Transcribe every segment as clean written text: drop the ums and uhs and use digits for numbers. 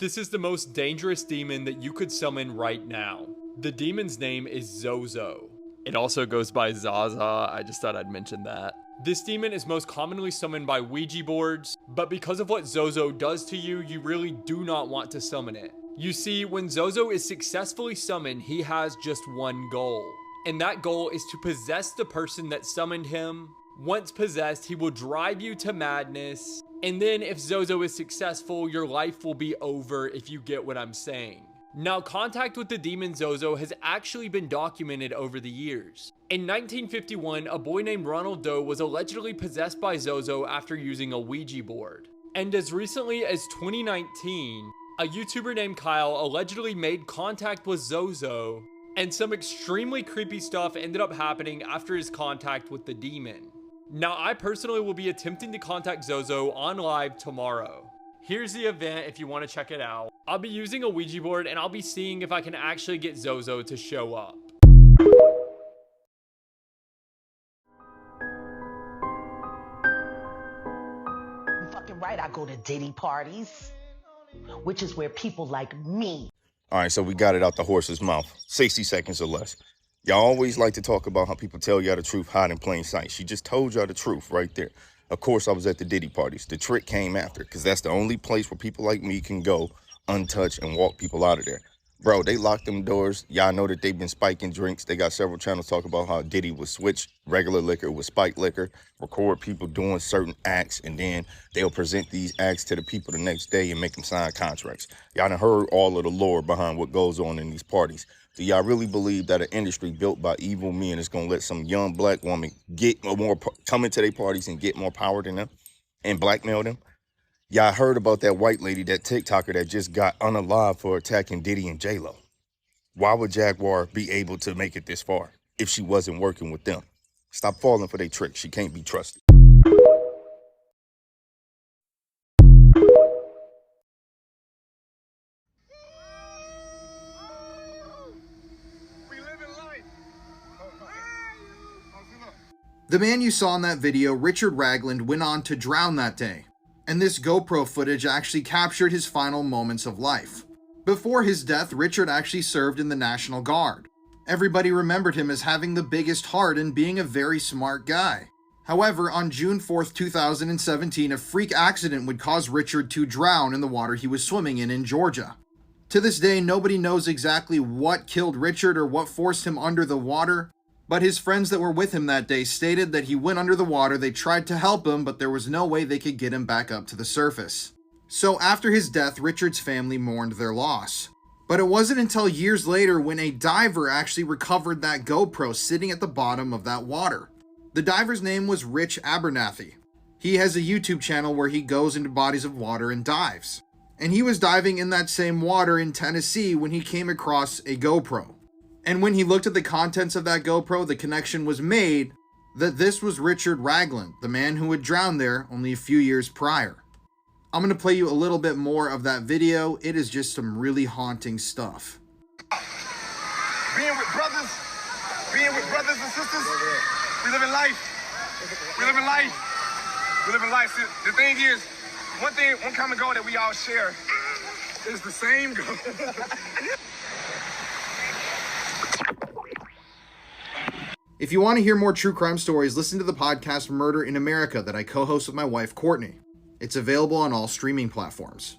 This is the most dangerous demon that you could summon right now. The demon's name is Zozo. It also goes by Zaza, I just thought I'd mention that. This demon is most commonly summoned by Ouija boards, but because of what Zozo does to you, you really do not want to summon it. You see, when Zozo is successfully summoned, he has just one goal. And that goal is to possess the person that summoned him. Once possessed, he will drive you to madness. And then if Zozo is successful, your life will be over, if you get what I'm saying. Now, contact with the demon Zozo has actually been documented over the years. In 1951, a boy named Ronald Doe was allegedly possessed by Zozo after using a Ouija board. And as recently as 2019, a YouTuber named Kyle allegedly made contact with Zozo, and some extremely creepy stuff ended up happening after his contact with the demon. Now, I personally will be attempting to contact Zozo on live tomorrow. Here's the event if you want to check it out. I'll be using a Ouija board and I'll be seeing if I can actually get Zozo to show up. You're fucking right, I go to Diddy parties, which is where people like me. All right, so we got it out the horse's mouth. 60 seconds or less. Y'all always like to talk about how people tell y'all the truth, hide in plain sight. She just told y'all the truth right there. Of course, I was at the Diddy parties. The trick came after, because that's the only place where people like me can go untouched and walk people out of there. Bro, they locked them doors. Y'all know that they've been spiking drinks. They got several channels talking about how Diddy would switch regular liquor with spiked liquor, record people doing certain acts, and then they'll present these acts to the people the next day and make them sign contracts. Y'all done heard all of the lore behind what goes on in these parties. Do y'all really believe that an industry built by evil men is going to let some young black woman get more, come into their parties and get more power than them and blackmail them? Y'all heard about that white lady, that TikToker that just got unalived for attacking Diddy and J-Lo. Why would Jaguar be able to make it this far if she wasn't working with them? Stop falling for their tricks. She can't be trusted. The man you saw in that video, Richard Ragland, went on to drown that day. And this GoPro footage actually captured his final moments of life. Before his death, Richard actually served in the National Guard. Everybody remembered him as having the biggest heart and being a very smart guy. However, on June 4th, 2017, a freak accident would cause Richard to drown in the water he was swimming in Georgia. To this day, nobody knows exactly what killed Richard or what forced him under the water, but his friends that were with him that day stated that he went under the water. They tried to help him, but there was no way they could get him back up to the surface. So after his death, Richard's family mourned their loss. But it wasn't until years later when a diver actually recovered that GoPro sitting at the bottom of that water. The diver's name was Rich Abernathy. He has a YouTube channel where he goes into bodies of water and dives. And he was diving in that same water in Tennessee when he came across a GoPro. And when he looked at the contents of that GoPro, the connection was made that this was Richard Ragland, the man who had drowned there only a few years prior. I'm going to play you a little bit more of that video. It is just some really haunting stuff. Being with brothers and sisters, we live in life. We live in life. We live in life. See, the thing is, one common goal that we all share is the same goal. If you want to hear more true crime stories, listen to the podcast Murder in America that I co-host with my wife, Courtney. It's available on all streaming platforms.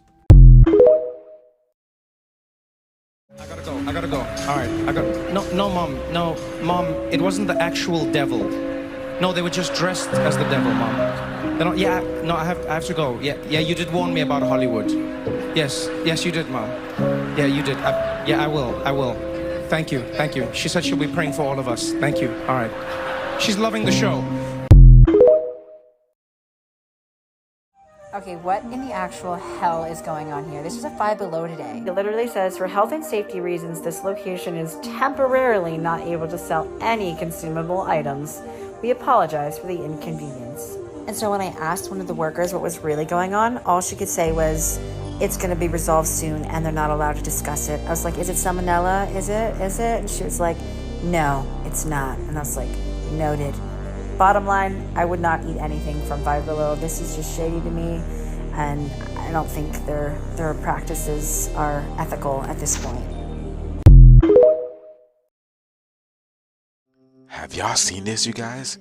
I gotta go. All right, No, Mom, it wasn't the actual devil. No, they were just dressed as the devil, Mom. I have to go. Yeah, you did warn me about Hollywood. Yes, you did, Mom. Yeah, you did. I will. Thank you. She said she'll be praying for all of us. Thank you. All right. She's loving the show. Okay, what in the actual hell is going on here? This is a Five Below today. It literally says, for health and safety reasons, this location is temporarily not able to sell any consumable items. We apologize for the inconvenience. And so when I asked one of the workers what was really going on, all she could say was, it's going to be resolved soon and they're not allowed to discuss it. I was like, is it salmonella? Is it? And she was like, no, it's not. And I was like, noted. Bottom line, I would not eat anything from Five Below. This is just shady to me. And don't think their practices are ethical at this point. Have y'all seen this, you guys?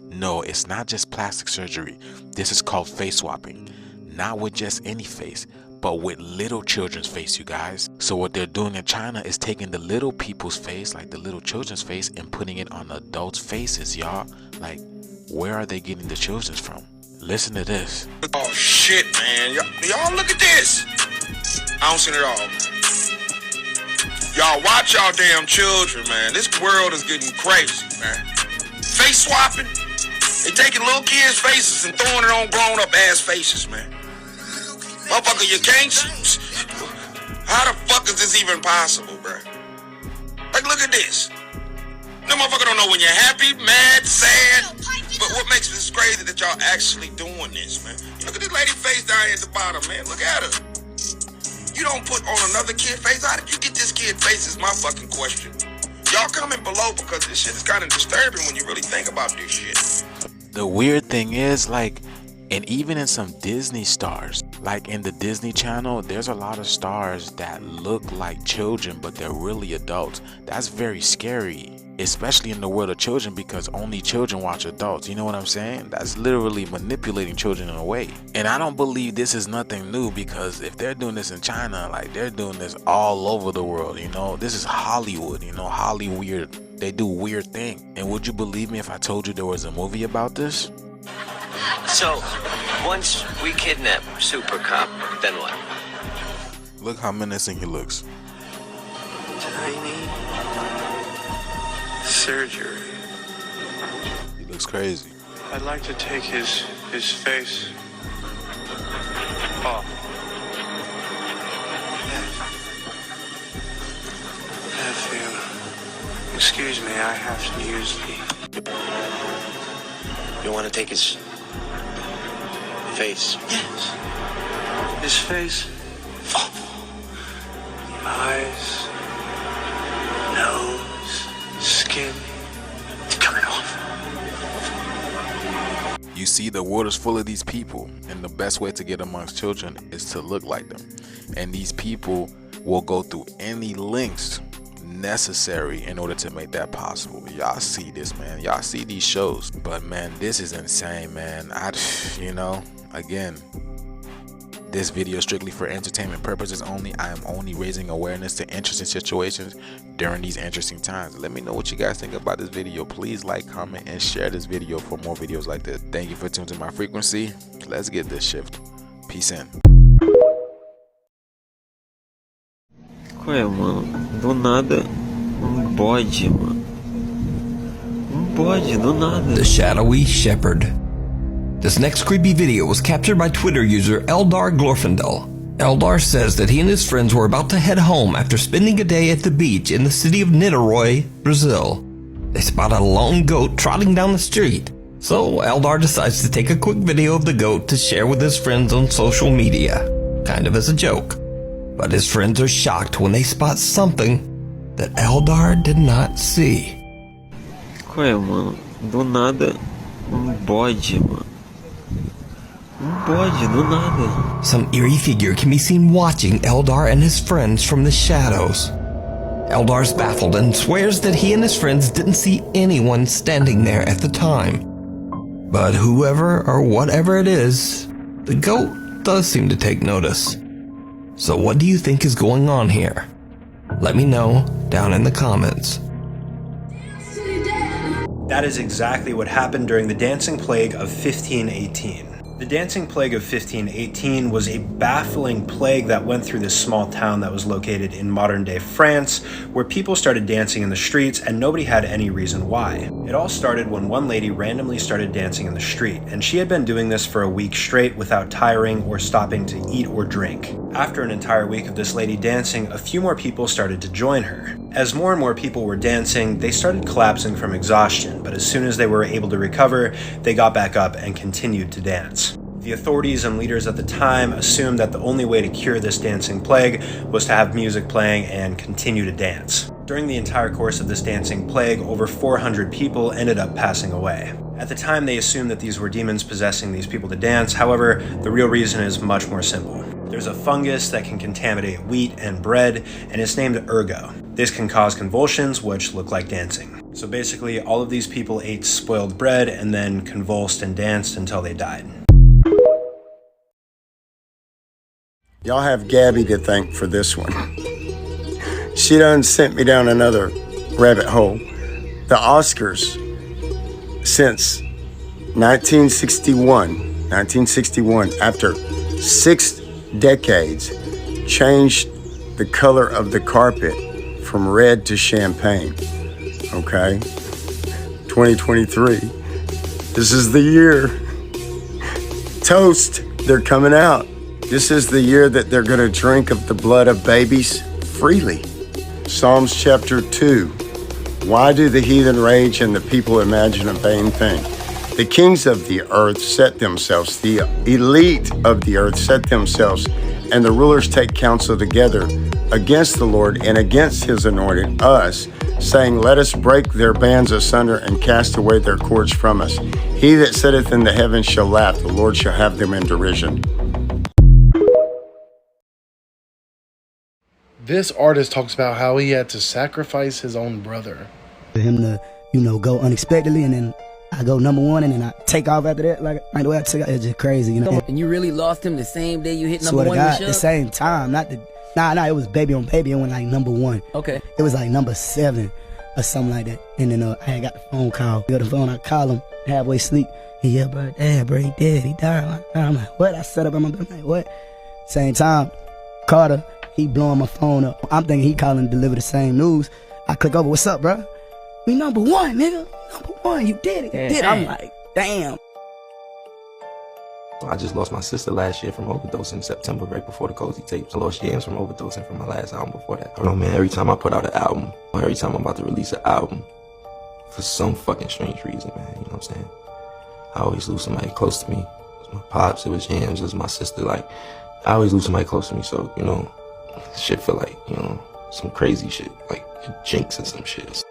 No, it's not just plastic surgery. This is called face swapping. Not with just any face, but with little children's face, you guys. So what they're doing in China is taking the little people's face, like the little children's face, and putting it on adults' faces, y'all. Like, where are they getting the children's from? Listen to this. Oh shit, man. Y'all look at this. I don't see it all, man. Y'all watch y'all damn children, man. This world is getting crazy, man. Face swapping. They taking little kids' faces and throwing it on grown-up ass faces, man. Motherfucker, you can't. How the fuck is this even possible, bro? Like, look at this. No motherfucker don't know when you're happy, mad, sad. But what makes this crazy that y'all actually doing this, man? Look at this lady face down here at the bottom, man. Look at her. You don't put on another kid face. How did you get this kid face is my fucking question. Y'all comment below because this shit is kind of disturbing when you really think about this shit. The weird thing is, like, and even in some Disney stars, like in the Disney Channel, there's a lot of stars that look like children, but they're really adults. That's very scary, especially in the world of children, because only children watch adults. You know what I'm saying? That's literally manipulating children in a way. And I don't believe this is nothing new, because if they're doing this in China, like, they're doing this all over the world, you know? This is Hollywood, you know? Hollywood, they do weird things. And would you believe me if I told you there was a movie about this? So, once we kidnap Super Cop, then what? Look how menacing he looks. Tiny surgery. He looks crazy. I'd like to take his face off. If you excuse me, I have to use the... You want to take his face? Yes. His face. Oh. Eyes. Nose. Skin. It's coming off. You see, the world is full of these people, and the best way to get amongst children is to look like them. And these people will go through any lengths necessary in order to make that possible. Y'all see this, man. Y'all see these shows. But man, this is insane, man. You know, again, this video is strictly for entertainment purposes only. I am only raising awareness to interesting situations during these interesting times. Let me know what you guys think about this video. Please like, comment, and share this video for more videos like this. Thank you for tuning to my frequency. Let's get this shift. Peace in. Qual é, mano? Do nada, bode, mano. Bode, do nada. The Shadowy Shepherd. This next creepy video was captured by Twitter user Eldar Glorfindel. Eldar says that he and his friends were about to head home after spending a day at the beach in the city of Niterói, Brazil. They spot a lone goat trotting down the street. So Eldar decides to take a quick video of the goat to share with his friends on social media, kind of as a joke. But his friends are shocked when they spot something that Eldar did not see. Qual é, mano? Do nada, bode, mano. Bode, do nada. Some eerie figure can be seen watching Eldar and his friends from the shadows. Eldar's baffled and swears that he and his friends didn't see anyone standing there at the time. But whoever or whatever it is, the goat does seem to take notice. So what do you think is going on here? Let me know down in the comments. That is exactly what happened during the Dancing Plague of 1518. The Dancing Plague of 1518 was a baffling plague that went through this small town that was located in modern-day France, where people started dancing in the streets and nobody had any reason why. It all started when one lady randomly started dancing in the street, and she had been doing this for a week straight without tiring or stopping to eat or drink. After an entire week of this lady dancing, a few more people started to join her. As more and more people were dancing, they started collapsing from exhaustion, but as soon as they were able to recover, they got back up and continued to dance. The authorities and leaders at the time assumed that the only way to cure this dancing plague was to have music playing and continue to dance. During the entire course of this dancing plague, over 400 people ended up passing away. At the time, they assumed that these were demons possessing these people to dance. However, the real reason is much more simple. There's a fungus that can contaminate wheat and bread, and it's named ergo. This can cause convulsions, which look like dancing. So basically, all of these people ate spoiled bread and then convulsed and danced until they died. Y'all have Gabby to thank for this one. She done sent me down another rabbit hole. The Oscars, since 1961, after 6 decades, changed the color of the carpet from red to champagne. Okay? 2023. This is the year. Toast, they're coming out. This is the year that they're going to drink of the blood of babies freely. Psalms chapter 2. Why do the heathen rage and the people imagine a vain thing? The kings of the earth set themselves, the elite of the earth set themselves, and the rulers take counsel together against the Lord and against his anointed, us, saying, let us break their bands asunder and cast away their cords from us. He that sitteth in the heavens shall laugh, the Lord shall have them in derision. This artist talks about how he had to sacrifice his own brother. For him to, go unexpectedly, and then I go number 1, and then I take off after that. Like the way I took out, it's just crazy, And you really lost him the same day you hit number 1 with God, Michelle? the same time, it was Baby on Baby. It went like number 1. Okay. It was like number 7 or something like that. And then I had got the phone call. Got the phone, I call him, halfway asleep. He bro, Dad, bro, he dead, he died. I'm like, what? I set up on my bed, I'm like, what? Same time, Carter, he blowing my phone up. I'm thinking he calling to deliver the same news. I click over, what's up, bro? We number 1, nigga. Number 1, you did it. You did it. I'm like, damn. I just lost my sister last year from overdose in September, right before the Cozy tapes. I lost James from overdosing from my last album before that. I don't know, man, every time I put out an album, or every time I'm about to release an album, for some fucking strange reason, man, you know what I'm saying? I always lose somebody close to me. It was my pops, it was James, it was my sister, like, I always lose somebody close to me, so, shit feel like, some crazy shit, like a jinx or some shit.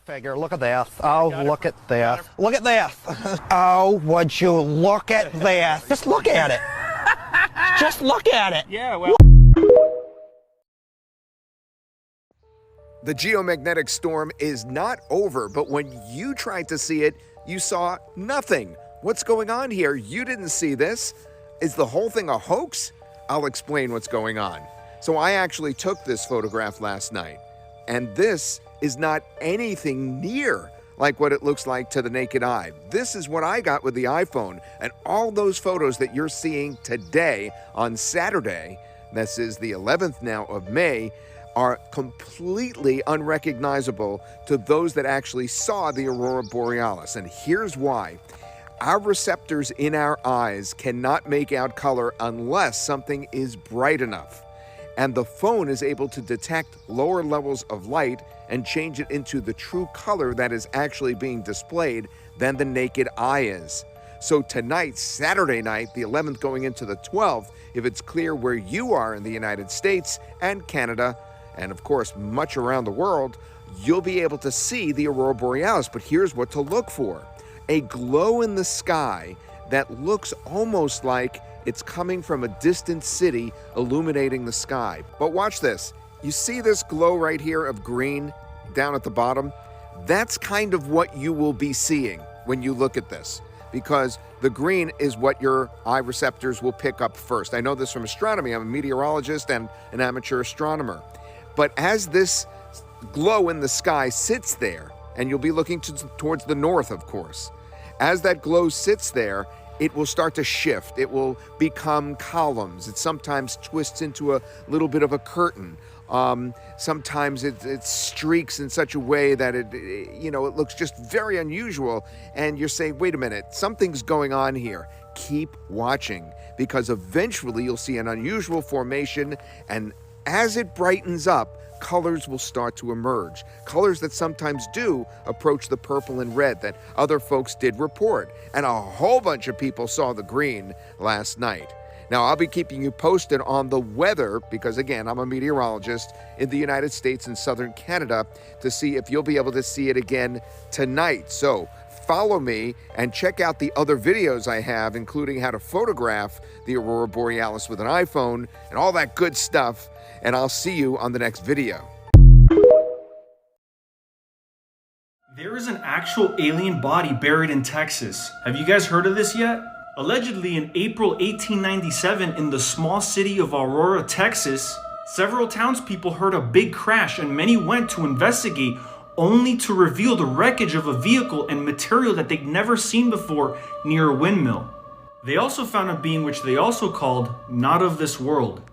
Figure, look at this. Oh, look at this. Look at this. Oh, would you look at this? Just look at it. Just look at it. Yeah, well. The geomagnetic storm is not over, but when you tried to see it, you saw nothing. What's going on here? You didn't see this. Is the whole thing a hoax? I'll explain what's going on. So I actually took this photograph last night, and this is not anything near like what it looks like to the naked eye. This is what I got with the iPhone, and all those photos that you're seeing today on Saturday, this is the 11th now of May, are completely unrecognizable to those that actually saw the aurora borealis. And here's why. Our receptors in our eyes cannot make out color unless something is bright enough. And the phone is able to detect lower levels of light and change it into the true color that is actually being displayed than the naked eye is. So tonight, Saturday night, the 11th going into the 12th, if it's clear where you are in the United States and Canada, and of course much around the world, you'll be able to see the aurora borealis. But here's what to look for. A glow in the sky that looks almost like It's coming from a distant city illuminating the sky. But watch this. You see this glow right here of green down at the bottom? That's kind of what you will be seeing when you look at this, because the green is what your eye receptors will pick up first. I know this from astronomy. I'm a meteorologist and an amateur astronomer. But as this glow in the sky sits there, and you'll be looking towards the north, of course, as that glow sits there, it will start to shift. It will become columns. It sometimes twists into a little bit of a curtain. Sometimes it streaks in such a way that it looks just very unusual. And you're saying, wait a minute, something's going on here. Keep watching, because eventually you'll see an unusual formation. And as it brightens up, colors will start to emerge. Colors that sometimes do approach the purple and red that other folks did report. And a whole bunch of people saw the green last night. Now, I'll be keeping you posted on the weather because, again, I'm a meteorologist in the United States and southern Canada to see if you'll be able to see it again tonight. So follow me and check out the other videos I have, including how to photograph the aurora borealis with an iPhone and all that good stuff. And I'll see you on the next video. There is an actual alien body buried in Texas. Have you guys heard of this yet? Allegedly, in April 1897, in the small city of Aurora, Texas, several townspeople heard a big crash and many went to investigate, only to reveal the wreckage of a vehicle and material that they'd never seen before near a windmill. They also found a being which they also called not of this world.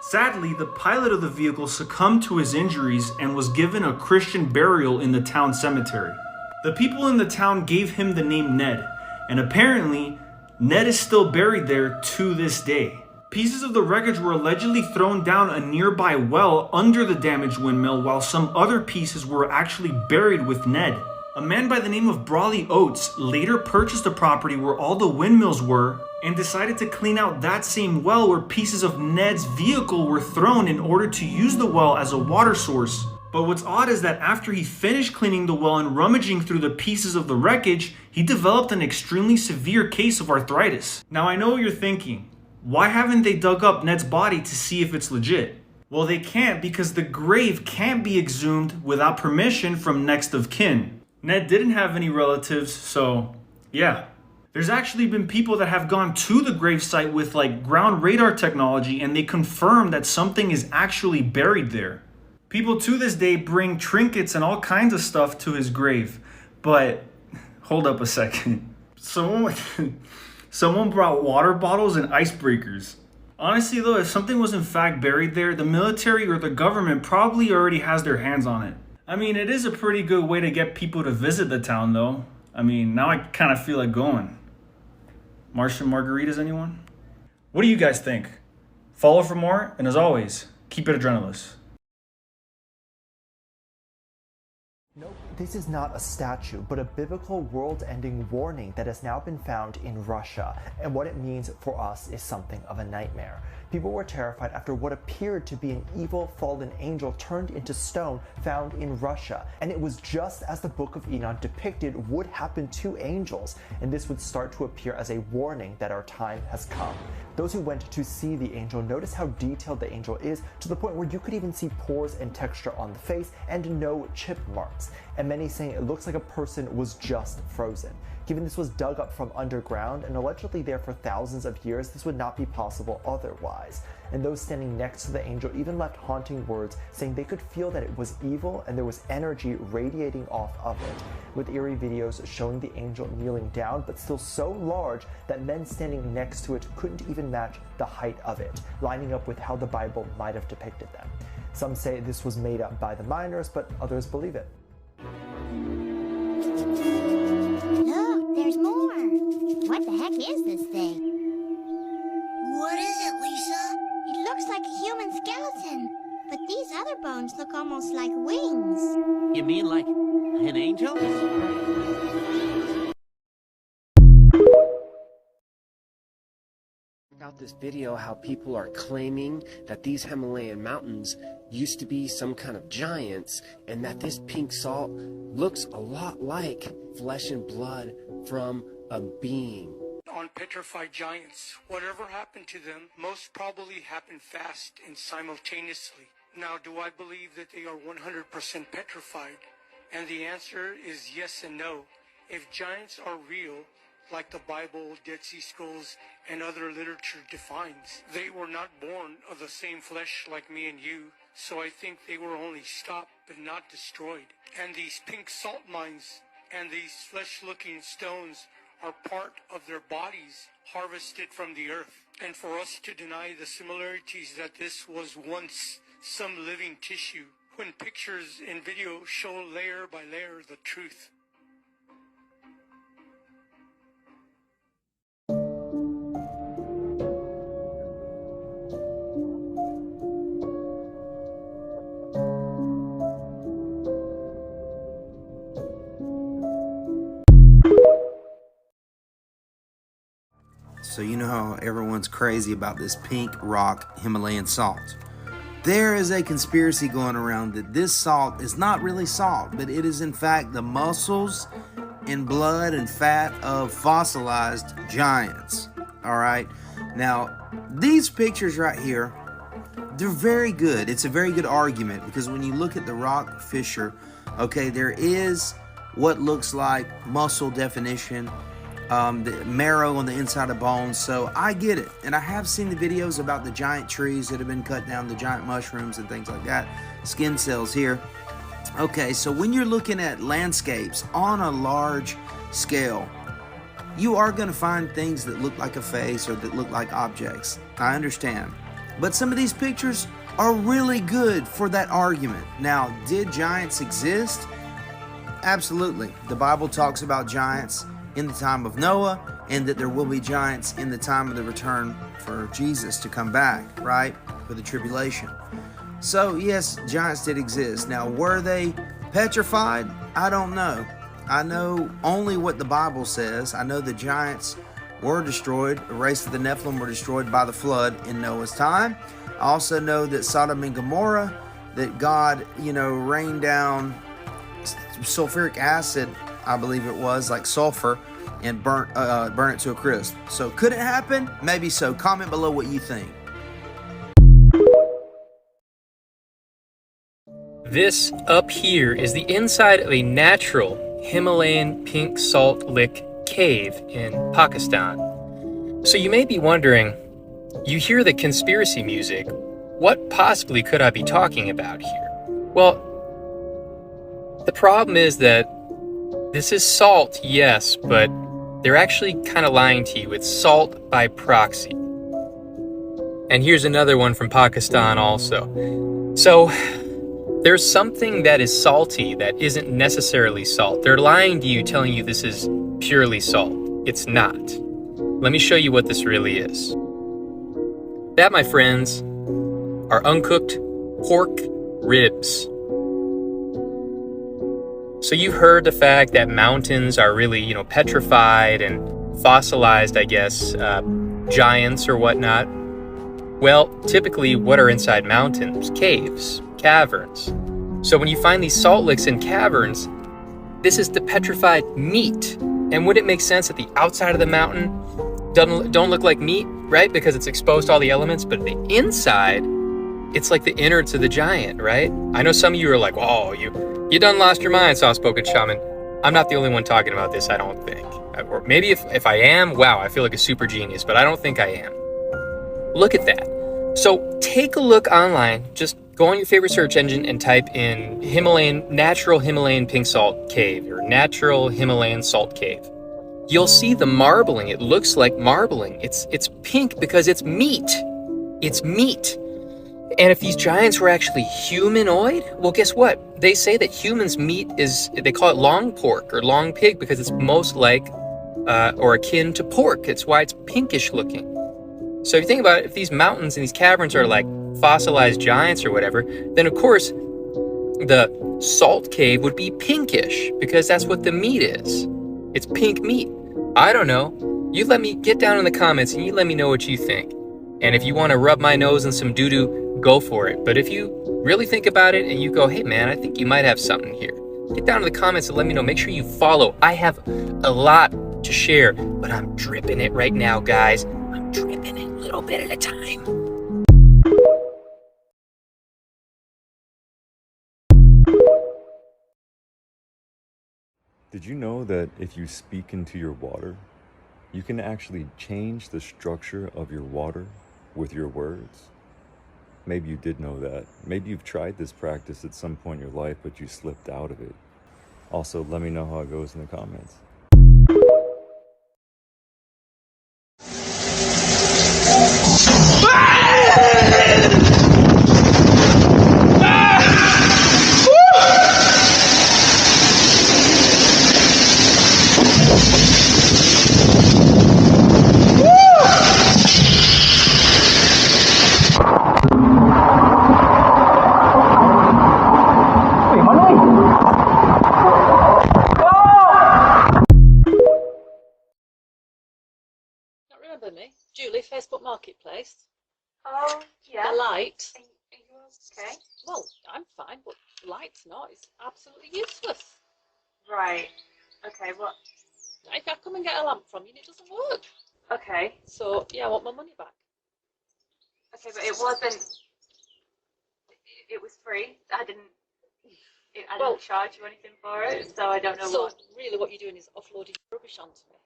Sadly, the pilot of the vehicle succumbed to his injuries and was given a Christian burial in the town cemetery. The people in the town gave him the name Ned, and apparently, Ned is still buried there to this day. Pieces of the wreckage were allegedly thrown down a nearby well under the damaged windmill, while some other pieces were actually buried with Ned. A man by the name of Brawley Oates later purchased the property where all the windmills were and decided to clean out that same well where pieces of Ned's vehicle were thrown in order to use the well as a water source. But what's odd is that after he finished cleaning the well and rummaging through the pieces of the wreckage, he developed an extremely severe case of arthritis. Now I know what you're thinking. Why haven't they dug up Ned's body to see if it's legit? Well, they can't because the grave can't be exhumed without permission from next of kin. Ned didn't have any relatives, so yeah. There's actually been people that have gone to the gravesite with ground radar technology and they confirm that something is actually buried there. People to this day bring trinkets and all kinds of stuff to his grave. But hold up a second. Someone brought water bottles and icebreakers. Honestly though, if something was in fact buried there, the military or the government probably already has their hands on it. I mean, it is a pretty good way to get people to visit the town though. I mean, now I kind of feel like going. Martian margaritas, anyone? What do you guys think? Follow for more, and as always, keep it adrenaline. Nope, this is not a statue, but a biblical world-ending warning that has now been found in Russia, and what it means for us is something of a nightmare. People were terrified after what appeared to be an evil fallen angel turned into stone found in Russia, and it was just as the Book of Enoch depicted would happen to angels, and this would start to appear as a warning that our time has come. Those who went to see the angel noticed how detailed the angel is, to the point where you could even see pores and texture on the face and no chip marks, and many saying it looks like a person was just frozen. Given this was dug up from underground and allegedly there for thousands of years, this would not be possible otherwise. And those standing next to the angel even left haunting words saying they could feel that it was evil and there was energy radiating off of it, with eerie videos showing the angel kneeling down but still so large that men standing next to it couldn't even match the height of it, lining up with how the Bible might have depicted them. Some say this was made up by the miners, but others believe it. Look, there's more. What the heck is this thing? What is it, Lisa? It looks like a human skeleton, but these other bones look almost like wings. You mean like an angel? Out this video how people are claiming that these Himalayan mountains used to be some kind of giants and that this pink salt looks a lot like flesh and blood from a being. on petrified giants. Whatever happened to them most probably happened fast and simultaneously. Now, do I believe that they are 100% petrified? And the answer is yes and no. If giants are real, like the Bible, Dead Sea Scrolls, and other literature defines, they were not born of the same flesh like me and you, so I think they were only stopped but not destroyed. And these pink salt mines and these flesh-looking stones are part of their bodies harvested from the earth. And for us to deny the similarities that this was once some living tissue, when pictures and video show layer by layer the truth. So you know how everyone's crazy about this pink rock Himalayan salt. There is a conspiracy going around that this salt is not really salt, but it is in fact the muscles and blood and fat of fossilized giants. All right. Now, these pictures right here, they're very good. It's a very good argument because when you look at the rock fissure, okay, there is what looks like muscle definition, the marrow on the inside of bones. So I get it. And I have seen the videos about the giant trees that have been cut down, the giant mushrooms and things like that. Skin cells here. Okay, so when you're looking at landscapes on a large scale, you are going to find things that look like a face or that look like objects. I understand. But some of these pictures are really good for that argument. Now, did giants exist? Absolutely. The Bible talks about giants in the time of Noah, and that there will be giants in the time of the return for Jesus to come back, right? For the tribulation. So, yes, giants did exist. Now, were they petrified? I don't know. I know only what the Bible says. I know the giants were destroyed. The race of the Nephilim were destroyed by the flood in Noah's time. I also know that Sodom and Gomorrah, that God, rained down sulfuric acid, I believe it was, like sulfur, and burn it to a crisp. So could it happen? Maybe so. Comment below what you think. This up here is the inside of a natural Himalayan pink salt lick cave in Pakistan. So you may be wondering, you hear the conspiracy music, what possibly could I be talking about here? Well, the problem is that this is salt, yes, but they're actually kind of lying to you. It's salt by proxy. And here's another one from Pakistan also. So there's something that is salty that isn't necessarily salt. They're lying to you, telling you this is purely salt. It's not. Let me show you what this really is. That, my friends, are uncooked pork ribs. So you've heard the fact that mountains are really, petrified and fossilized, I guess, giants or whatnot. Well, typically what are inside mountains? Caves, caverns. So when you find these salt licks in caverns, this is the petrified meat. And wouldn't it make sense that the outside of the mountain don't look like meat, right? Because it's exposed to all the elements, but the inside, it's like the innards of the giant, right? I know some of you are like, "Whoa, you done lost your mind, soft-spoken shaman." I'm not the only one talking about this, I don't think. Or maybe if I am, wow, I feel like a super genius, but I don't think I am. Look at that. So take a look online, just go on your favorite search engine and type in natural Himalayan pink salt cave or natural Himalayan salt cave. You'll see the marbling. It looks like marbling. It's pink because it's meat. It's meat. And if these giants were actually humanoid, well, guess what? They say that humans' meat they call it long pork or long pig because it's most like or akin to pork. It's why it's pinkish looking. So if you think about it, if these mountains and these caverns are like fossilized giants or whatever, then of course the salt cave would be pinkish because that's what the meat is. It's pink meat. I don't know. You let me get down in the comments and you let me know what you think. And if you want to rub my nose in some doo-doo, go for it. But if you really think about it and you go, "Hey man, I think you might have something here," get down in the comments and let me know. Make sure you follow. I have a lot to share, but I'm dripping it right now, guys. I'm dripping it a little bit at a time. Did you know that if you speak into your water, you can actually change the structure of your water with your words? Maybe you did know that. Maybe you've tried this practice at some point in your life, but you slipped out of it. Also, let me know how it goes in the comments. Remember me? Julie, Facebook Marketplace. Oh, yeah. The light. Are you okay? Well, I'm fine, but the light's not. It's absolutely useless. Right. Okay, what? I come and get a lamp from you and it doesn't work. Okay. So, yeah, I want my money back. Okay, but it wasn't... It was free. I didn't charge you anything for it, so I don't know what... So, really what you're doing is offloading rubbish onto me.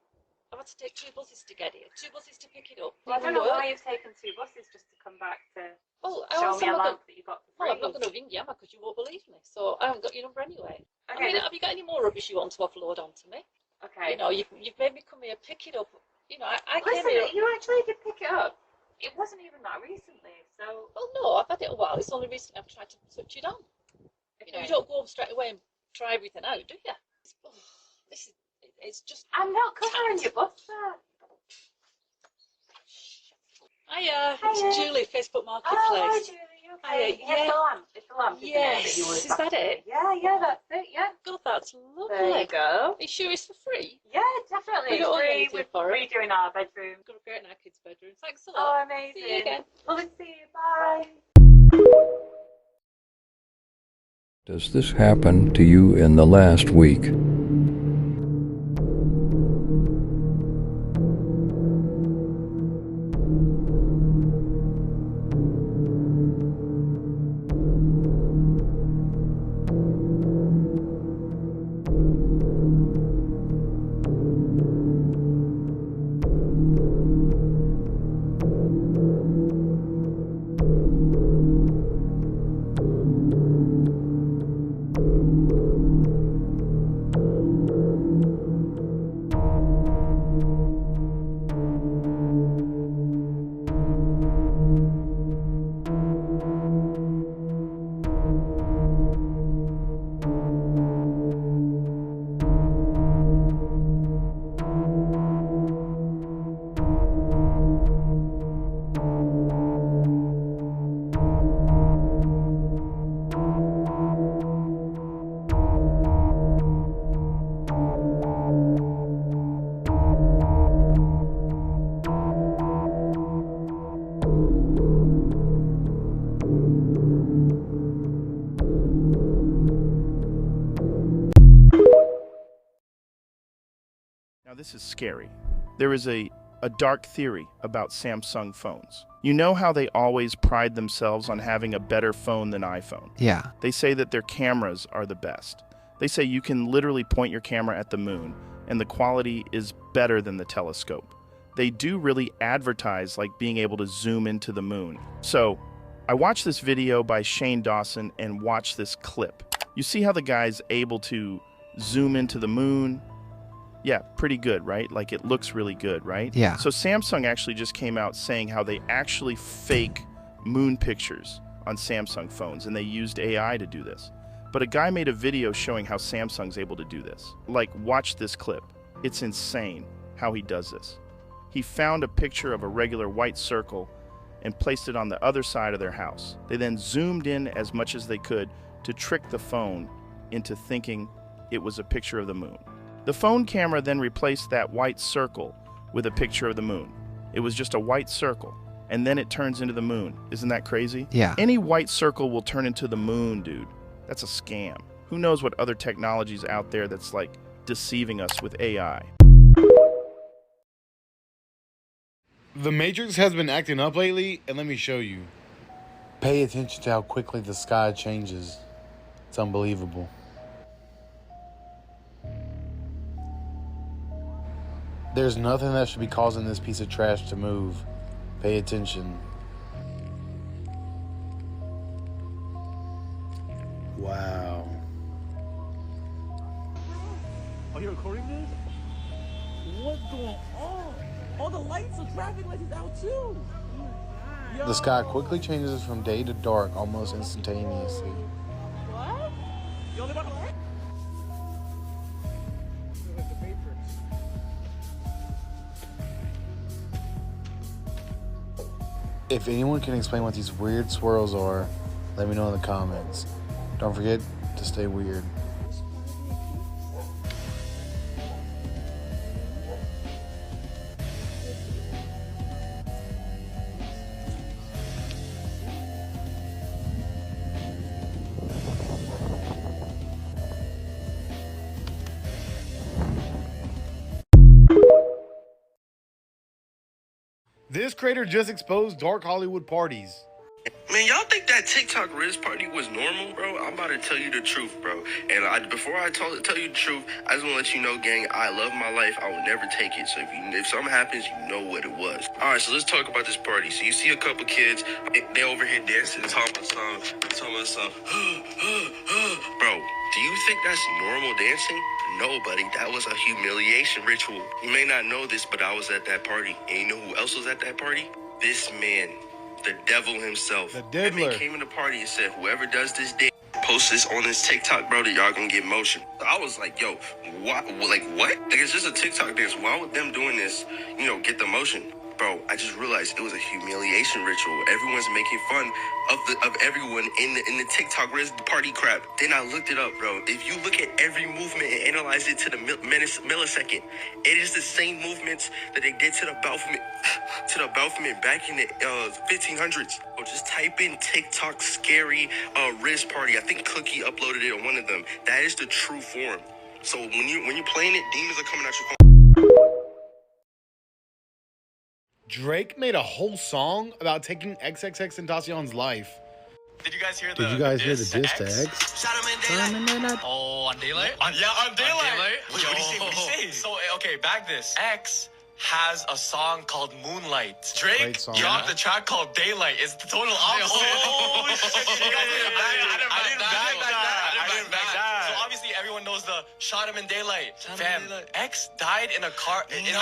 I've had to take 2 buses to get here, 2 buses to pick it up. Well, I don't know why you've taken 2 buses just to come back to show me a lamp that you got for free. Well, I'm not going to ring you, am I? Because you won't believe me. So I haven't got your number anyway. Okay, I mean, have you got any more rubbish you want to offload onto me? Okay. You know, you've made me come here, pick it up. You know, I came Listen, here... you actually did pick it up. It wasn't even that recently, so... Well, no, I've had it a while. It's only recently I've tried to switch it on. Okay. You know, you don't go home straight away and try everything out, do you? It's just... I'm not covering your bus fare. Hiya, it's Julie, Facebook Marketplace. Oh, hi Julie, you okay? Hiya, It's the lamp. It's the lamp, isn't it? Yes, That you were is that talking it? about? Yeah, that's it, yeah. God, that's lovely. There you go. Are you sure it's for free? Yeah, definitely. We don't owe you Free. anything We're for it. redoing our bedroom. Got a great in our kids' bedroom. Thanks a Oh, lot. amazing. See you again. Lovely to see you. Bye. Does this happen to you in the last week? Now this is scary. There is a dark theory about Samsung phones. You know how they always pride themselves on having a better phone than iPhone? Yeah. They say that their cameras are the best. They say you can literally point your camera at the moon and the quality is better than the telescope. They do really advertise like being able to zoom into the moon. So I watched this video by Shane Dawson and watched this clip. You see how the guy's able to zoom into the moon? Yeah, pretty good, right? Like it looks really good, right? Yeah. So Samsung actually just came out saying how they actually fake moon pictures on Samsung phones and they used AI to do this. But a guy made a video showing how Samsung's able to do this. Like, watch this clip. It's insane how he does this. He found a picture of a regular white circle and placed it on the other side of their house. They then zoomed in as much as they could to trick the phone into thinking it was a picture of the moon. The phone camera then replaced that white circle with a picture of the moon. It was just a white circle, and then it turns into the moon. Isn't that crazy? Yeah. Any white circle will turn into the moon, dude. That's a scam. Who knows what other technology's out there that's like deceiving us with AI? The Matrix has been acting up lately, and let me show you. Pay attention to how quickly the sky changes. It's unbelievable. There's nothing that should be causing this piece of trash to move. Pay attention. Wow. Are you recording this? What's going on? All the lights, the traffic lights is out too. The sky quickly changes from day to dark almost instantaneously. What? You only about to If anyone can explain what these weird swirls are, let me know in the comments. Don't forget to stay weird. This creator just exposed dark Hollywood parties. Man, y'all think that TikTok Riz party was normal, bro? I'm about to tell you the truth, bro. And before I tell you the truth, I just want to let you know, gang, I love my life. I will never take it. So if something happens, you know what it was. All right, so let's talk about this party. So you see a couple kids, they over here dancing, talking about something. Bro, do you think that's normal dancing? No, buddy, that was a humiliation ritual. You may not know this, but I was at that party. And you know who else was at that party? This man. The devil himself. The diddler. That man came in the party and said, whoever does this dance, post this on this TikTok, bro, that y'all gonna get motion. So I was like, yo, what? Like, what? Like, it's just a TikTok dance. Why would them doing this, get the motion? Bro, I just realized it was a humiliation ritual. Everyone's making fun of everyone in the TikTok Riz party crap. Then I looked it up, bro. If you look at every movement and analyze it to the millisecond, it is the same movements that they did to the Baphomet back in the 1500s. Bro, just type in TikTok scary Riz party. I think Cookie uploaded it on one of them. That is the true form. So when you're playing it, demons are coming at your phone. Drake made a whole song about taking XXXTentacion's life. Did you guys hear the diss to X? Shot him in daylight. Oh, on daylight? On daylight. Wait, what do you say? So, okay, back this. X has a song called Moonlight. Drake dropped a track called Daylight. It's the total opposite. Oh, shit. I didn't back that. So obviously everyone knows the shot him in daylight. Fam, X died in a car during day.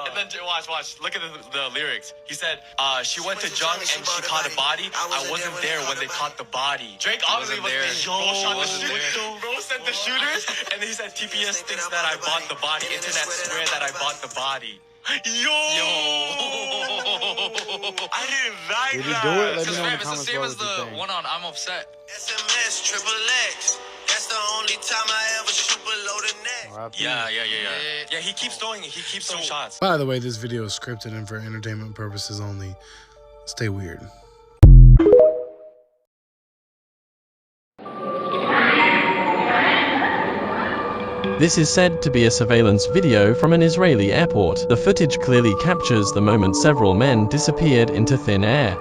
And then watch. Look at the lyrics. He said, she went to Jung and she caught a body. I wasn't there when they caught the body. Drake obviously was there. Bro shot the shooters. Bro sent the shooters. And then he said, TPS thinks that I bought the body. Internet swear that I bought the body. Yo! I didn't like Did you do it? Let me know in the it's the comments same below as what you the think. one on I'm Upset. SMS triple X. That's the only time I ever shoot below the net. Yeah, he keeps throwing shots. By the way, this video is scripted and for entertainment purposes only. Stay weird. This is said to be a surveillance video from an Israeli airport. The footage clearly captures the moment several men disappeared into thin air.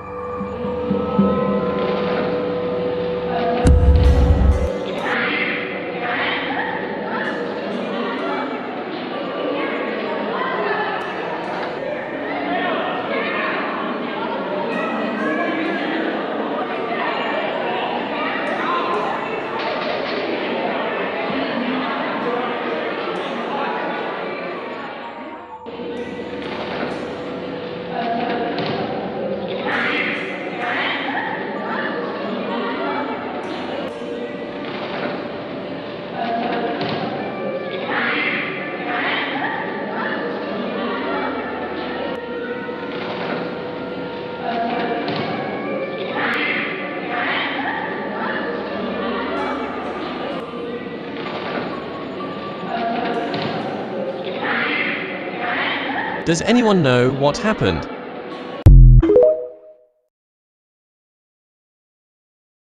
Does anyone know what happened?